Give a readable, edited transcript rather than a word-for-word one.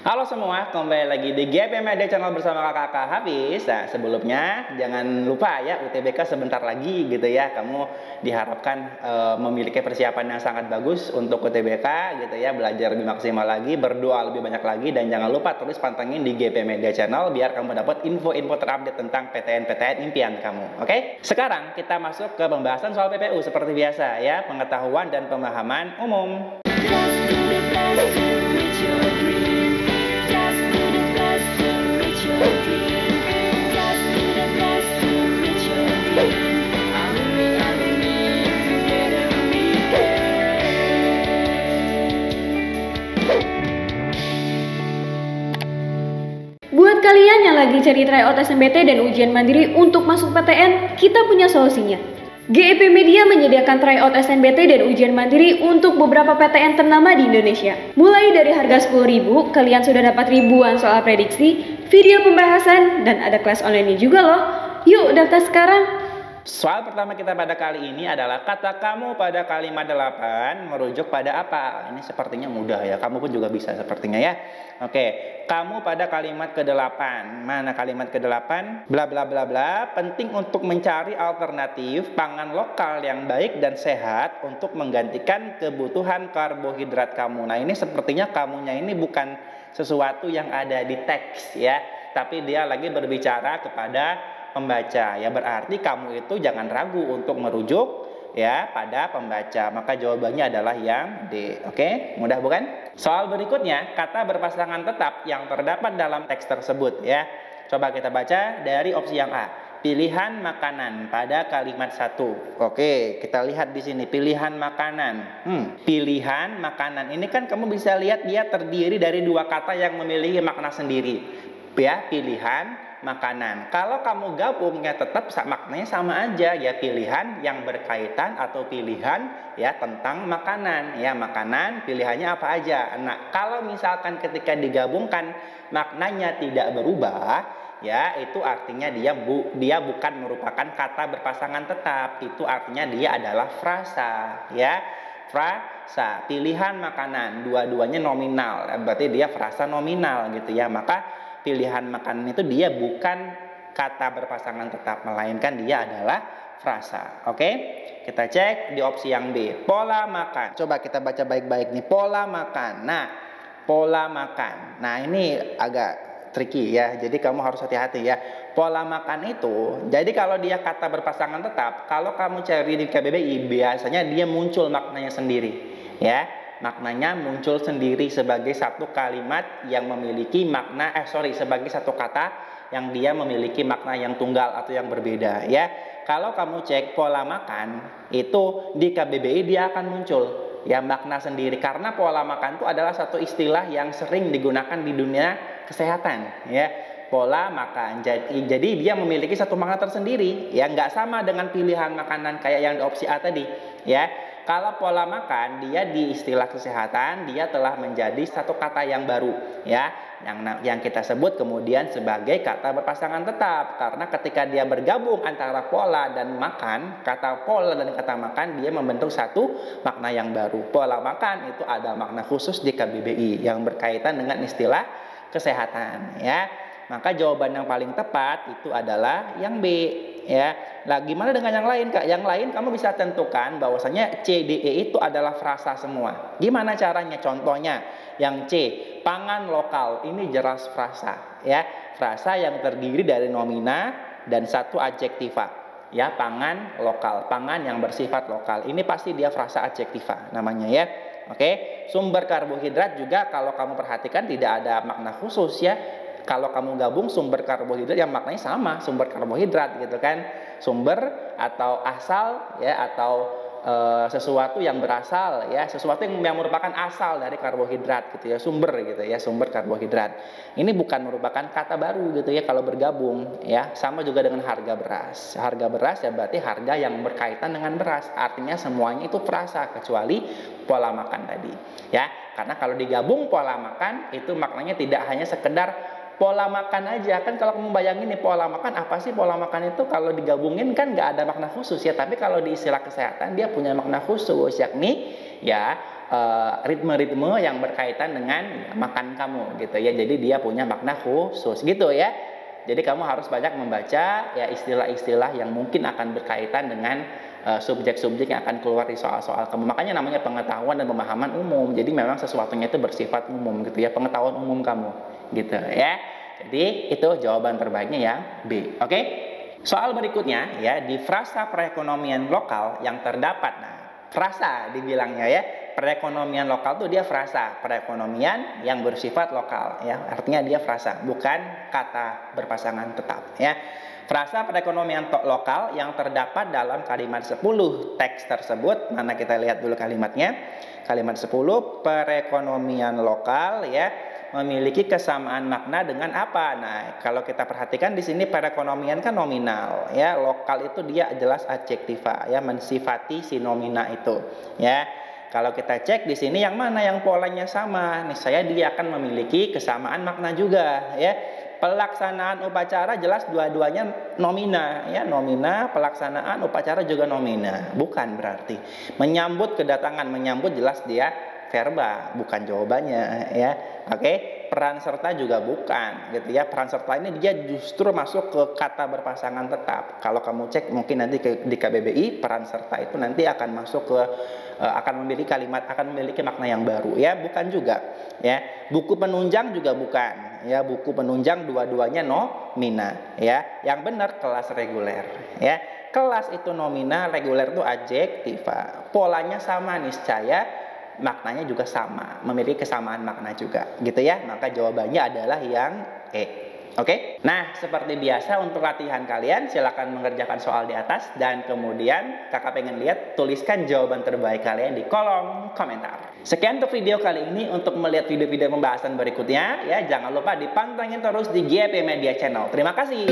Halo semua, kembali lagi di GP Media Channel bersama kakak Hafiz. Nah, sebelumnya jangan lupa ya UTBK sebentar lagi gitu ya. Kamu diharapkan memiliki persiapan yang sangat bagus untuk UTBK gitu ya. Belajar lebih maksimal lagi, berdoa lebih banyak lagi, dan jangan lupa terus pantengin di GP Media Channel biar kamu dapat info-info terupdate tentang PTN-PTN impian kamu. Oke? Sekarang kita masuk ke pembahasan soal PPU seperti biasa ya, pengetahuan dan pemahaman umum. Buat kalian yang lagi cari tryout SNMPT dan ujian mandiri untuk masuk PTN, kita punya solusinya. GEP Media menyediakan tryout SNMPT dan ujian mandiri untuk beberapa PTN ternama di Indonesia. Mulai dari harga 10.000, kalian sudah dapat ribuan soal prediksi, video pembahasan, dan ada kelas online juga loh. Yuk daftar sekarang! Soal pertama kita pada kali ini adalah kata kamu pada kalimat 8 merujuk pada apa? Ini sepertinya mudah ya, kamu pun juga bisa sepertinya ya. Oke, kamu pada kalimat ke-8. Mana kalimat ke-8? Bla bla bla bla, penting untuk mencari alternatif pangan lokal yang baik dan sehat untuk menggantikan kebutuhan karbohidrat kamu. Nah, ini sepertinya kamunya ini bukan sesuatu yang ada di teks ya, tapi dia lagi berbicara kepada pembaca ya, berarti kamu itu jangan ragu untuk merujuk ya pada pembaca. Maka jawabannya adalah yang D. Oke, mudah bukan? Soal berikutnya, kata berpasangan tetap yang terdapat dalam teks tersebut ya. Coba kita baca dari opsi yang A. Pilihan makanan pada kalimat 1. Oke, kita lihat di sini pilihan makanan. Pilihan makanan ini kan kamu bisa lihat dia terdiri dari dua kata yang memiliki makna sendiri. Ya, pilihan makanan. Kalau kamu gabung ya tetap maknanya sama aja ya, pilihan yang berkaitan atau pilihan ya tentang makanan ya, makanan pilihannya apa aja. Nah, kalau misalkan ketika digabungkan maknanya tidak berubah ya, itu artinya dia bukan merupakan kata berpasangan tetap, itu artinya dia adalah frasa ya. Frasa, pilihan makanan, dua-duanya nominal, berarti dia frasa nominal gitu ya. Maka pilihan makanan itu dia bukan kata berpasangan tetap, melainkan dia adalah frasa. Oke, kita cek di opsi yang B, pola makan. Coba kita baca baik-baik nih, pola makan. Nah, pola makan. Nah, ini agak tricky ya, jadi kamu harus hati-hati ya. Pola makan itu, jadi kalau dia kata berpasangan tetap, kalau kamu cari di KBBI biasanya dia muncul maknanya sendiri ya. Maknanya muncul sendiri sebagai satu kalimat yang memiliki makna sebagai satu kata yang dia memiliki makna yang tunggal atau yang berbeda ya. Kalau kamu cek pola makan itu di KBBI dia akan muncul ya makna sendiri, karena pola makan itu adalah satu istilah yang sering digunakan di dunia kesehatan ya. Pola makan, jadi dia memiliki satu makna tersendiri ya, nggak sama dengan pilihan makanan kayak yang di opsi A tadi ya. Kalau pola makan dia di istilah kesehatan dia telah menjadi satu kata yang baru ya, yang kita sebut kemudian sebagai kata berpasangan tetap, karena ketika dia bergabung antara pola dan makan, kata pola dan kata makan dia membentuk satu makna yang baru. Pola makan itu ada makna khusus di KBBI yang berkaitan dengan istilah kesehatan ya. Maka jawaban yang paling tepat itu adalah yang B ya. Nah, gimana dengan yang lain Kak? Yang lain kamu bisa tentukan bahwasanya C, D, E itu adalah frasa semua. Gimana caranya? Contohnya yang C, pangan lokal, ini jelas frasa ya. Frasa yang terdiri dari nomina dan satu adjektiva ya, pangan lokal, pangan yang bersifat lokal. Ini pasti dia frasa adjektiva namanya ya. Oke, sumber karbohidrat juga kalau kamu perhatikan tidak ada makna khusus ya. Kalau kamu gabung sumber karbohidrat yang maknanya sama, sumber karbohidrat gitu kan, sumber atau asal ya, atau sesuatu yang berasal ya, sesuatu yang merupakan asal dari karbohidrat gitu ya, sumber gitu ya, sumber karbohidrat. Ini bukan merupakan kata baru gitu ya kalau bergabung ya. Sama juga dengan harga beras. Harga beras ya berarti harga yang berkaitan dengan beras. Artinya semuanya itu frasa kecuali pola makan tadi ya. Karena kalau digabung pola makan itu maknanya tidak hanya sekedar pola makan aja. Kan kalau kamu bayangin nih pola makan, apa sih pola makan itu? Kalau digabungin kan nggak ada makna khusus ya, tapi kalau di istilah kesehatan dia punya makna khusus, yakni ya ritme-ritme yang berkaitan dengan makan kamu gitu ya. Jadi dia punya makna khusus gitu ya. Jadi kamu harus banyak membaca ya istilah-istilah yang mungkin akan berkaitan dengan subjek-subjek yang akan keluar di soal-soal kamu. Makanya namanya pengetahuan dan pemahaman umum. Jadi memang sesuatunya itu bersifat umum gitu ya, pengetahuan umum kamu gitu ya. Jadi itu jawaban terbaiknya yang B. Oke? Soal berikutnya ya, di frasa perekonomian lokal yang terdapat. Nah, frasa dibilangnya ya. Perekonomian lokal tuh dia frasa, perekonomian yang bersifat lokal ya. Artinya dia frasa, bukan kata berpasangan tetap ya. Frasa perekonomian lokal yang terdapat dalam kalimat 10 teks tersebut. Mana kita lihat dulu kalimatnya. Kalimat 10 perekonomian lokal ya memiliki kesamaan makna dengan apa? Nah, kalau kita perhatikan di sini perekonomian kan nominal ya. Lokal itu dia jelas adjektiva ya, mensifati si nomina itu ya. Kalau kita cek di sini yang mana yang polanya sama, nih saya dia akan memiliki kesamaan makna juga ya. Pelaksanaan upacara jelas dua-duanya nomina ya, nomina, pelaksanaan upacara juga nomina. Bukan berarti menyambut kedatangan, menyambut jelas dia verba, bukan jawabannya ya. Oke. Peran serta juga bukan gitu ya. Peran serta ini dia justru masuk ke kata berpasangan tetap. Kalau kamu cek mungkin nanti di KBBI, peran serta itu nanti akan masuk ke akan memiliki kalimat, akan memiliki makna yang baru ya, bukan juga ya. Buku penunjang juga bukan ya, buku penunjang dua-duanya nomina ya. Yang benar kelas reguler ya. Kelas itu nomina, reguler itu adjektiva. Polanya sama niscaya, maknanya juga sama, memiliki kesamaan makna juga gitu ya. Maka jawabannya adalah yang E. Oke? Nah, seperti biasa untuk latihan kalian silakan mengerjakan soal di atas dan kemudian kakak pengen lihat tuliskan jawaban terbaik kalian di kolom komentar. Sekian untuk video kali ini. Untuk melihat video-video pembahasan berikutnya ya jangan lupa dipantengin terus di GP Media Channel. Terima kasih.